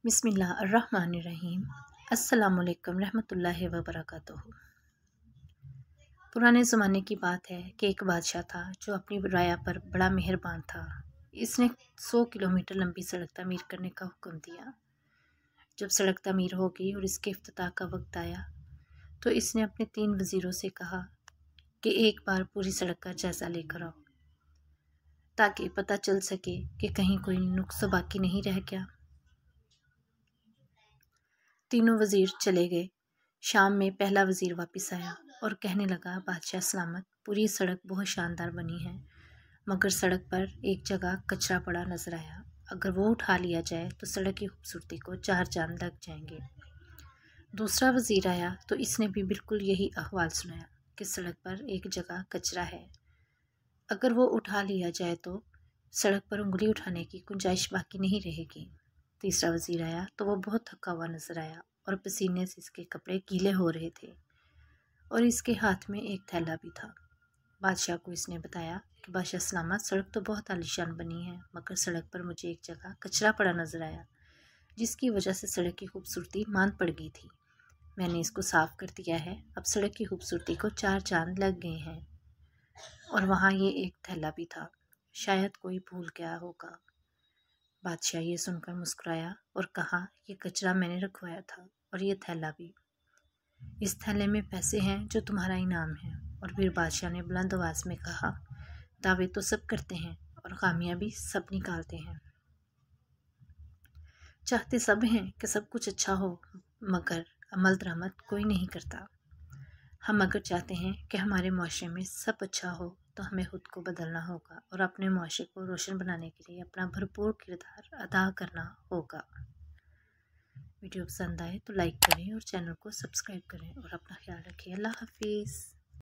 बिस्मिल्लाहिर्रहमानिर्रहीम। अस्सलामुअलैकुम रहमतुल्लाहि व बरकातुहू। पुराने ज़माने की बात है कि एक बादशाह था जो अपनी राया पर बड़ा मेहरबान था। इसने 100 किलोमीटर लंबी सड़क तामीर करने का हुक्म दिया। जब सड़क तामीर हो गई और इसके इफ्तिताह का वक्त आया तो इसने अपने 3 वज़ीरों से कहा कि एक बार पूरी सड़क का जायज़ा लेकर आओ ताकि पता चल सके कि कहीं कोई नुक्स बाकी नहीं रह गया। तीनों वज़ीर चले गए। शाम में पहला वज़ीर वापस आया और कहने लगा, बादशाह सलामत, पूरी सड़क बहुत शानदार बनी है, मगर सड़क पर एक जगह कचरा पड़ा नजर आया। अगर वो उठा लिया जाए तो सड़क की खूबसूरती को 4 चांद लग जाएंगे। दूसरा वज़ीर आया तो इसने भी बिल्कुल यही अहवाल सुनाया कि सड़क पर एक जगह कचरा है, अगर वो उठा लिया जाए तो सड़क पर उंगली उठाने की गुंजाइश बाकी नहीं रहेगी। तीसरा वज़ीर आया तो वो बहुत थका हुआ नजर आया और पसीने से इसके कपड़े गीले हो रहे थे और इसके हाथ में एक थैला भी था। बादशाह को इसने बताया कि बादशाह सलामत, सड़क तो बहुत आलीशान बनी है, मगर सड़क पर मुझे एक जगह कचरा पड़ा नजर आया जिसकी वजह से सड़क की खूबसूरती मांद पड़ गई थी। मैंने इसको साफ कर दिया है, अब सड़क की खूबसूरती को 4 चांद लग गए हैं। और वहाँ ये एक थैला भी था, शायद कोई भूल गया होगा। बादशाह ये सुनकर मुस्कुराया और कहा, ये कचरा मैंने रखवाया था और ये थैला भी। इस थैले में पैसे हैं जो तुम्हारा इनाम है। और फिर बादशाह ने बुलंद आवाज में कहा, दावे तो सब करते हैं और खामियां सब निकालते हैं। चाहते सब हैं कि सब कुछ अच्छा हो, मगर अमल दरामद कोई नहीं करता। हम अगर चाहते हैं कि हमारे मुआशरे में सब अच्छा हो तो हमें खुद को बदलना होगा और अपने मुआशरे को रोशन बनाने के लिए अपना भरपूर किरदार अदा करना होगा। वीडियो पसंद आए तो लाइक करें और चैनल को सब्सक्राइब करें और अपना ख्याल रखें। अल्लाह हाफिज़।